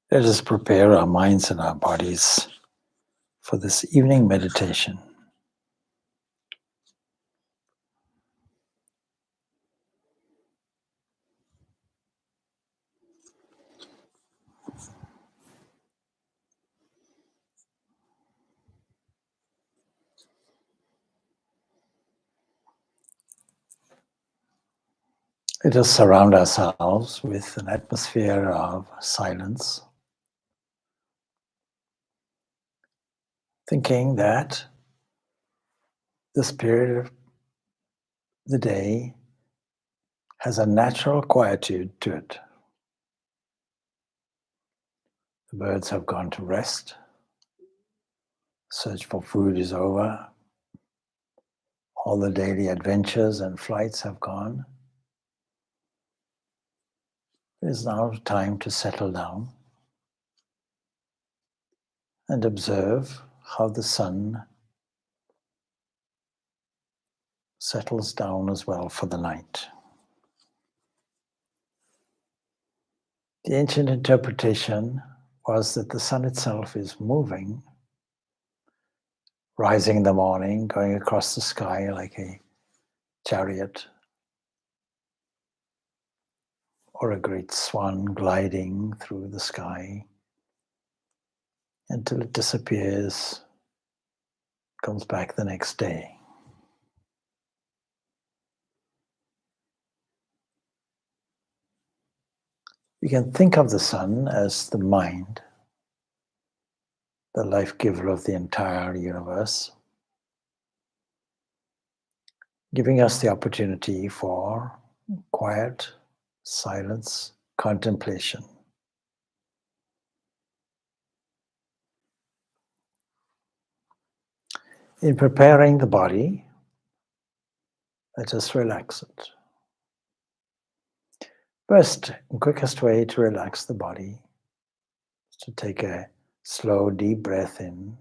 Let us prepare our minds and our bodies for this evening meditation. Let us surround ourselves with an atmosphere of silence, thinking that this period of the day has a natural quietude to it. The birds have gone to rest. Search for food is over. All the daily adventures and flights have gone. It is now time to settle down and observe how the sun settles down as well for the night. The ancient interpretation was that the sun itself is moving, rising in the morning, going across the sky like a chariot, or a great swan gliding through the sky until it disappears, comes back the next day. You can think of the sun as the mind, the life giver of the entire universe, giving us the opportunity for quiet, silence, contemplation. In preparing the body, let us relax it. First, the quickest way to relax the body is to take a slow, deep breath in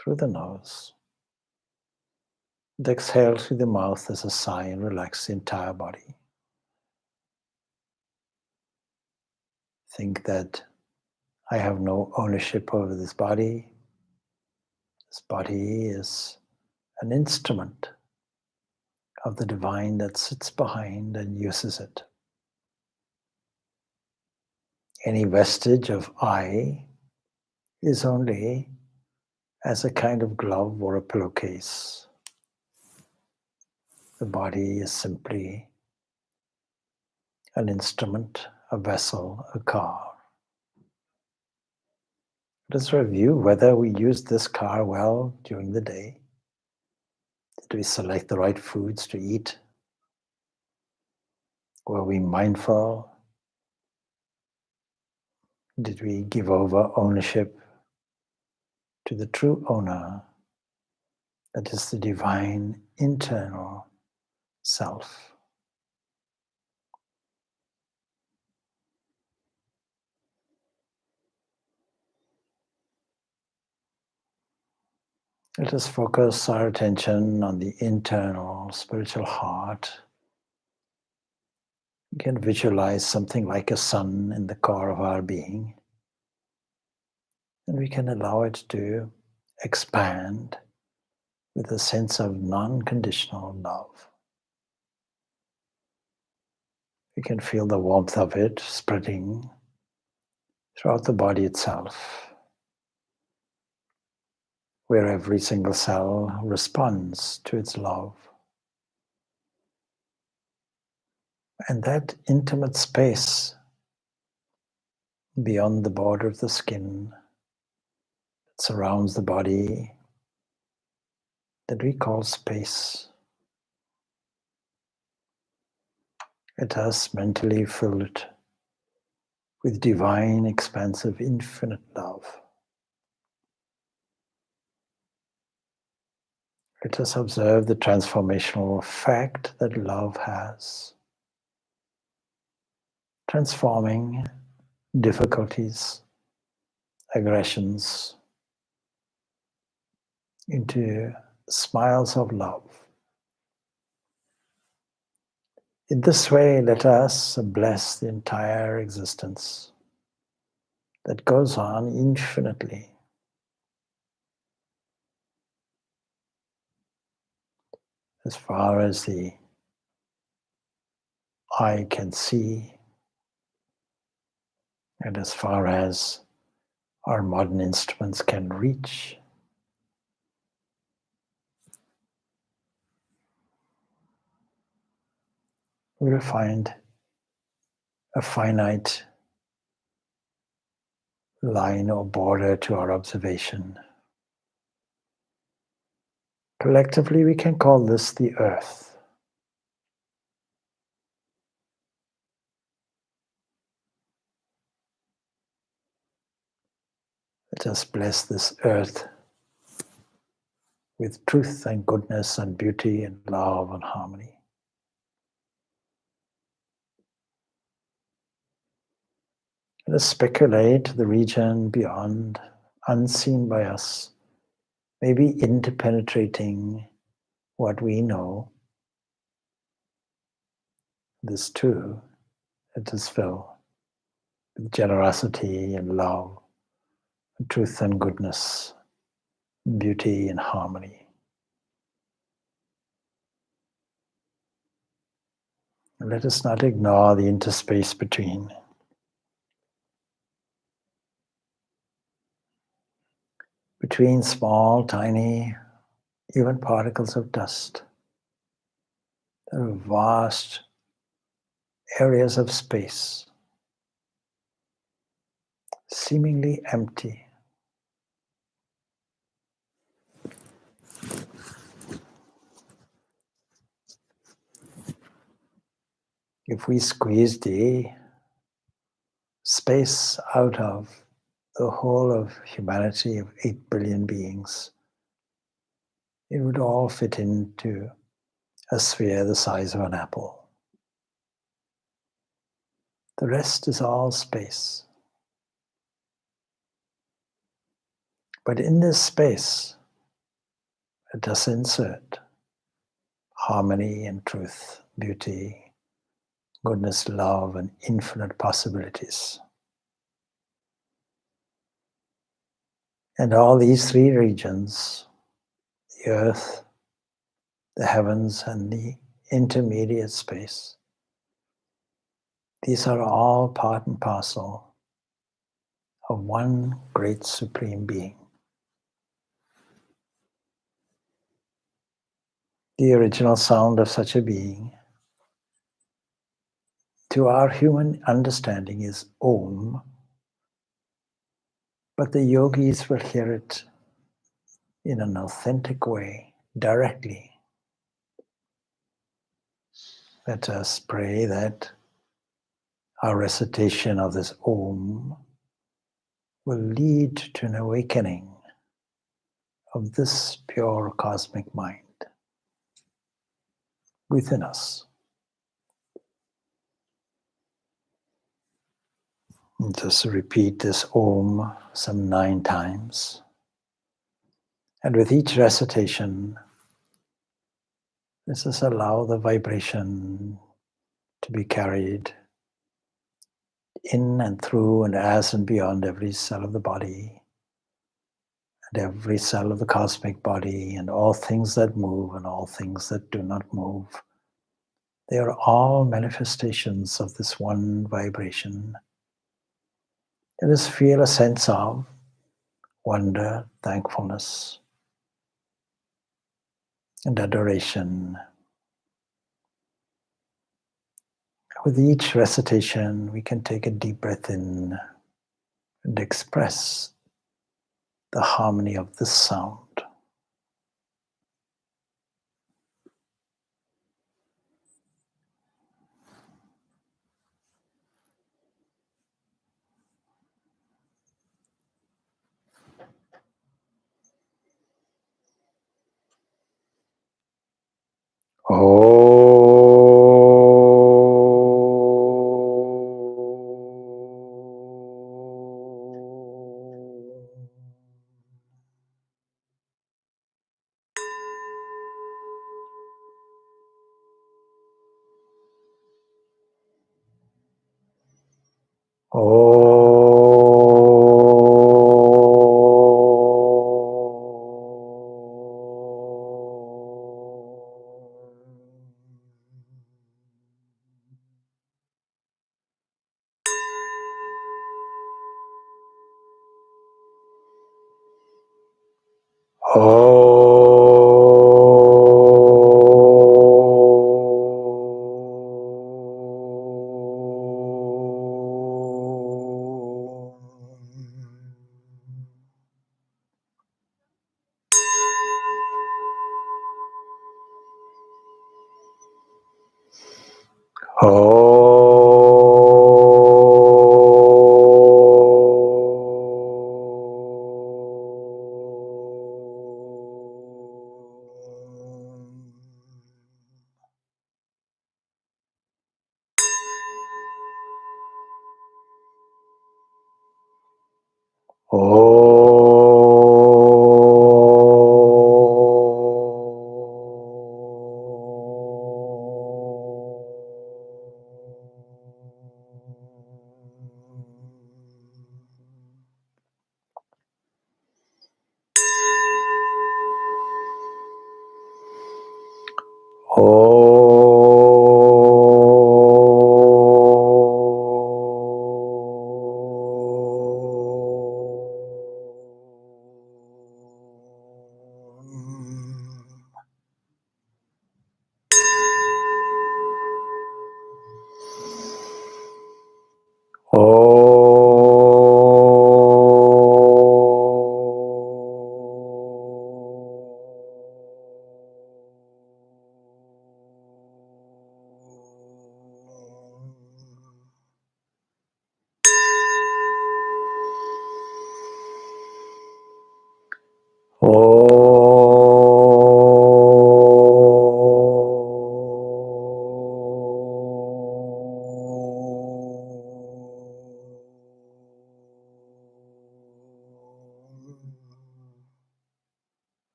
through the nose. And exhale through the mouth as a sigh and relax the entire body. Think that I have no ownership over this body. This body is an instrument of the divine that sits behind and uses it. Any vestige of I is only as a kind of glove or a pillowcase. The body is simply an instrument, a vessel, a car. Let us review whether we used this car well during the day. Did we select the right foods to eat? Were we mindful? Did we give over ownership to the true owner, that is the divine internal self? Let us focus our attention on the internal spiritual heart. We can visualize something like a sun in the core of our being, and we can allow it to expand with a sense of non-conditional love. We can feel the warmth of it spreading throughout the body itself, where every single cell responds to its love. And that intimate space beyond the border of the skin that surrounds the body, that we call space. Let us mentally fill it with divine, expansive, infinite love. Let us observe the transformational effect that love has, transforming difficulties aggressions into smiles of love. In this way, let us bless the entire existence that goes on infinitely. As far as the eye can see, and as far as our modern instruments can reach. We will find a finite line or border to our observation. Collectively, we can call this the earth. Let us bless this earth with truth and goodness and beauty and love and harmony. Let us speculate the region beyond, unseen by us, maybe interpenetrating what we know. This too, let us fill with generosity and love, truth and goodness, beauty and harmony. And let us not ignore the interspace between. Between small, tiny, even particles of dust. There are vast areas of space, seemingly empty. If we squeeze the space out of the whole of humanity of 8 billion beings, it would all fit into a sphere the size of an apple. The rest is all space. But in this space, let us insert harmony and truth, beauty, goodness, love, and infinite possibilities. And all these three regions, the earth, the heavens, and the intermediate space, these are all part and parcel of one great supreme being. The original sound of such a being, to our human understanding, is Om, but the yogis will hear it in an authentic way, directly. Let us pray that our recitation of this Om will lead to an awakening of this pure cosmic mind within us. And just repeat this Om some 9 times. And with each recitation, let's just allow the vibration to be carried in and through and as and beyond every cell of the body and every cell of the cosmic body and all things that move and all things that do not move. They are all manifestations of this one vibration. Let us feel a sense of wonder, thankfulness, and adoration. With each recitation, we can take a deep breath in and express the harmony of this sound.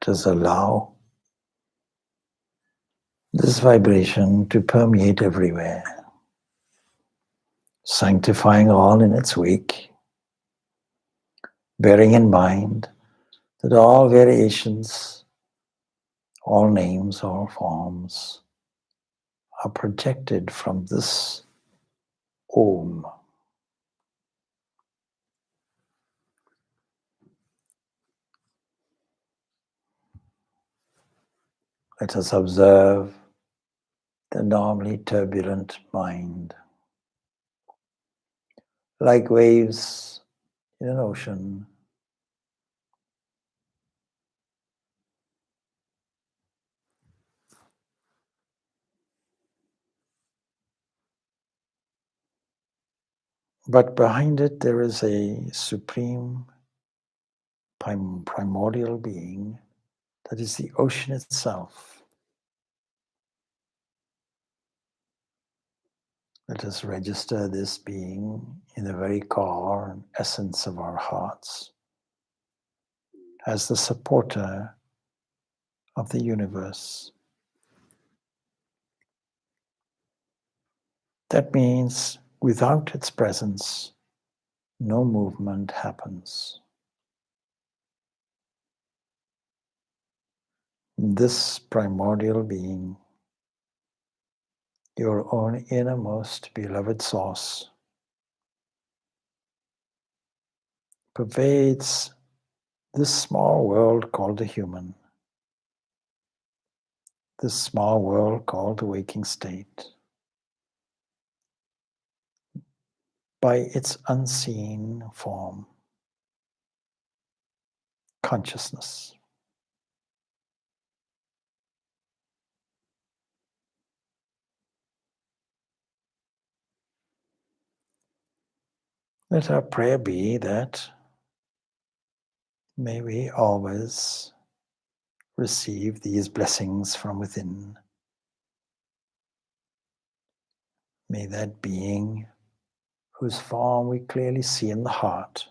Let us allow this vibration to permeate everywhere, sanctifying all in its wake, bearing in mind that all variations, all names, all forms are projected from this Om. Let us observe the normally turbulent mind, like waves in an ocean. But behind it there is a supreme primordial being that is the ocean itself. Let us register this being in the very core and essence of our hearts as the supporter of the universe. That means without its presence, no movement happens. This primordial being, your own innermost beloved source, pervades this small world called the human, this small world called the waking state, by its unseen form, consciousness. Let our prayer be that may we always receive these blessings from within. May that being, whose form we clearly see in the heart,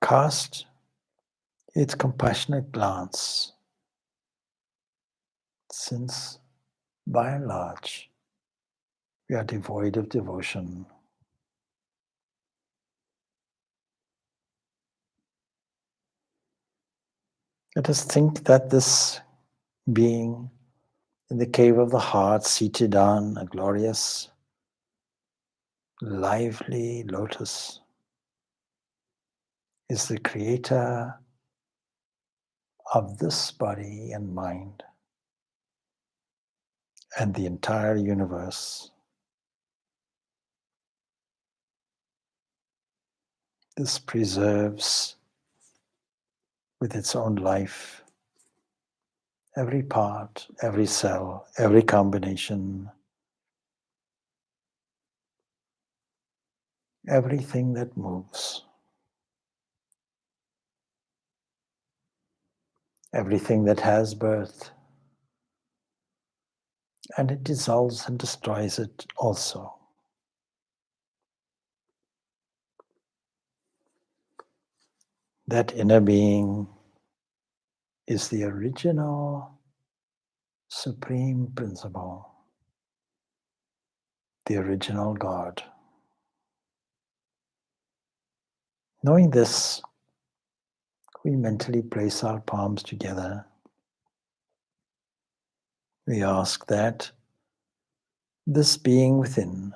cast its compassionate glance, since by and large we are devoid of devotion. Let us think that this being in the cave of the heart, seated on a glorious, lively lotus, is the creator of this body and mind and the entire universe. This preserves with its own life every part, every cell, every combination, everything that moves, everything that has birth, and it dissolves and destroys it also. That inner being is the original supreme principle, the original God. Knowing this, we mentally place our palms together. We ask that this being within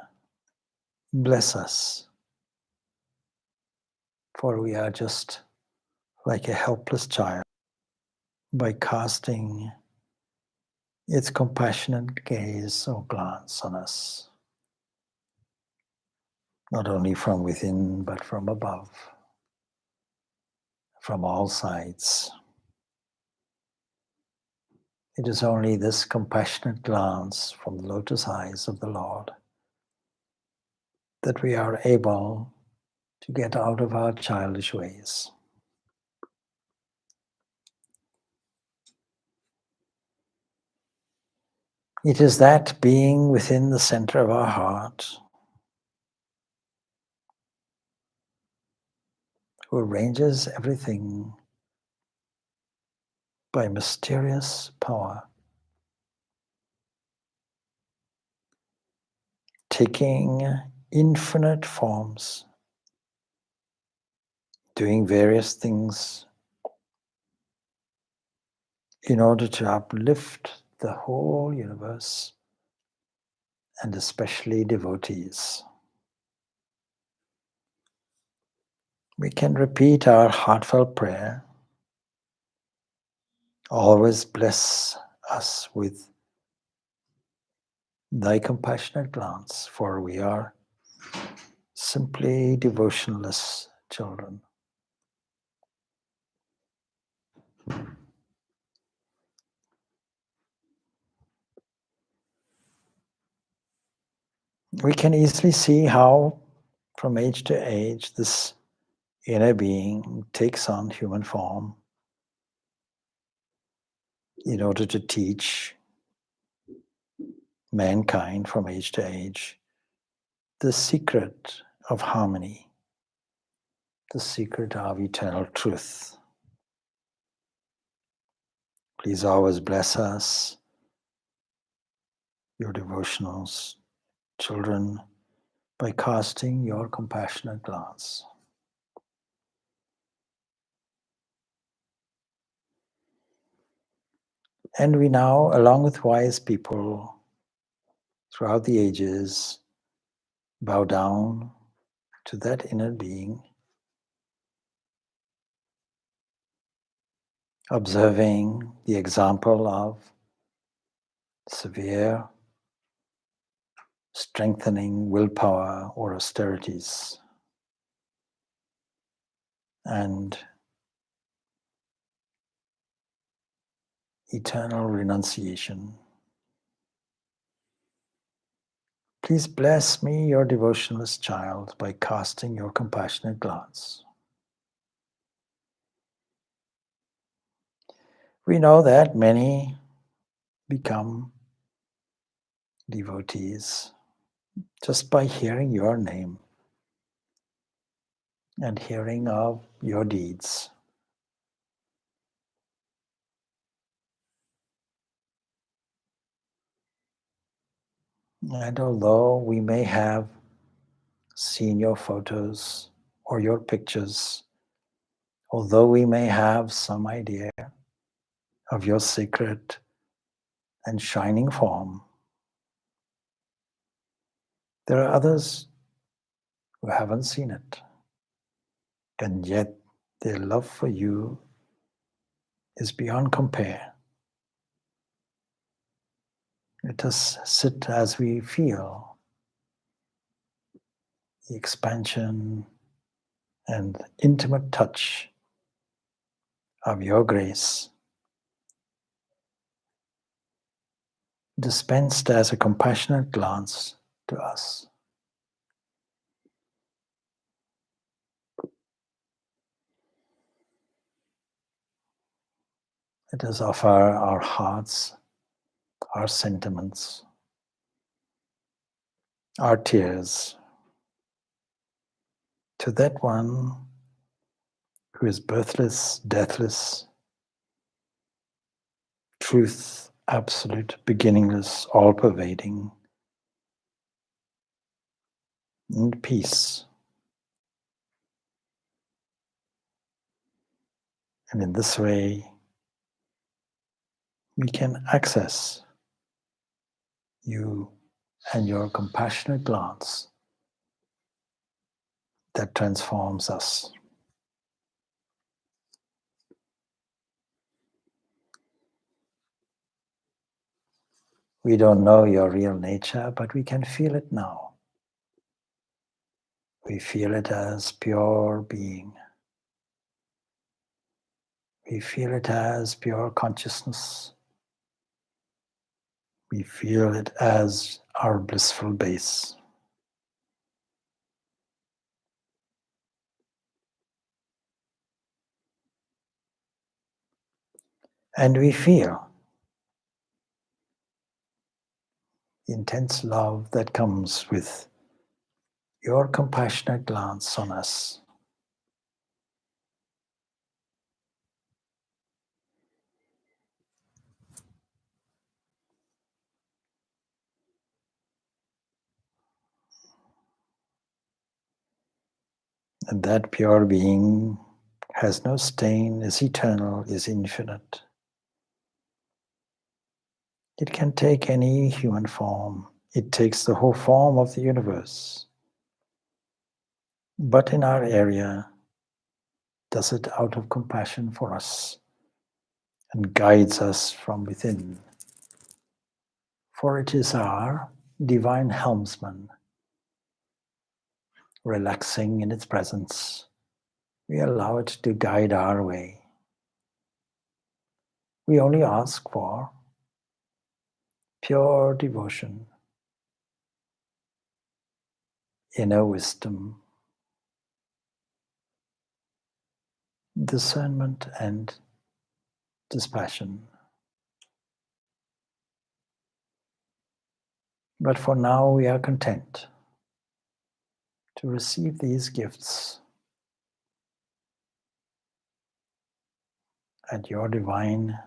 bless us, for we are just like a helpless child. By casting its compassionate gaze or glance on us, not only from within but from above, from all sides. It is only this compassionate glance from the lotus eyes of the Lord that we are able to get out of our childish ways. It is that being within the center of our heart who arranges everything by mysterious power, taking infinite forms, doing various things in order to uplift the whole universe and especially devotees. We can repeat our heartfelt prayer. Always bless us with thy compassionate glance, for we are simply devotionless children. We can easily see how, from age to age, this inner being takes on human form in order to teach mankind from age to age the secret of harmony, the secret of eternal truth. Please always bless us, your devotionals, children, by casting your compassionate glance. And we now, along with wise people throughout the ages, bow down to that inner being, observing the example of severe strengthening willpower or austerities and eternal renunciation. Please bless me, your devotionless child, by casting your compassionate glance. We know that many become devotees just by hearing your name and hearing of your deeds. And although we may have seen your photos or your pictures, although we may have some idea of your sacred and shining form, there are others who haven't seen it, and yet their love for you is beyond compare. Let us sit as we feel the expansion and intimate touch of your grace, dispensed as a compassionate glance to us. Let us offer our hearts, our sentiments, our tears to that one who is birthless, deathless, truth, absolute, beginningless, all-pervading, and peace. And in this way, we can access you and your compassionate glance that transforms us. We don't know your real nature, but we can feel it now. We feel it as pure being. We feel it as pure consciousness. We feel it as our blissful base. And we feel the intense love that comes with your compassionate glance on us. And that pure being has no stain, is eternal, is infinite. It can take any human form. It takes the whole form of the universe. But in our area, does it out of compassion for us and guides us from within. For it is our divine helmsman, relaxing in its presence. We allow it to guide our way. We only ask for pure devotion, inner wisdom, discernment, and dispassion. But for now, we are content to receive these gifts at your divine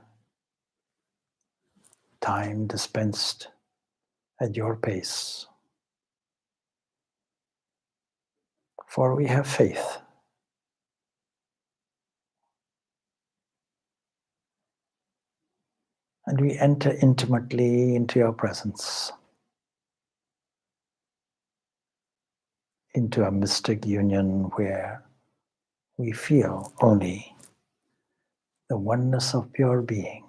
time, dispensed at your pace. For we have faith. And we enter intimately into your presence, into a mystic union where we feel only the oneness of pure being.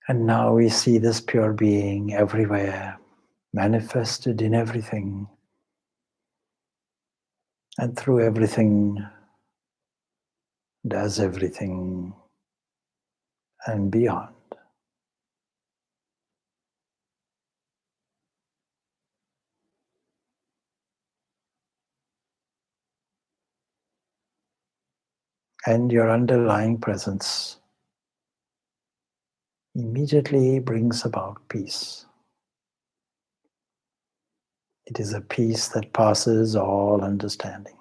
And now we see this pure being everywhere, manifested in everything, and through everything, does everything, and beyond. And your underlying presence immediately brings about peace. It is a peace that passes all understanding.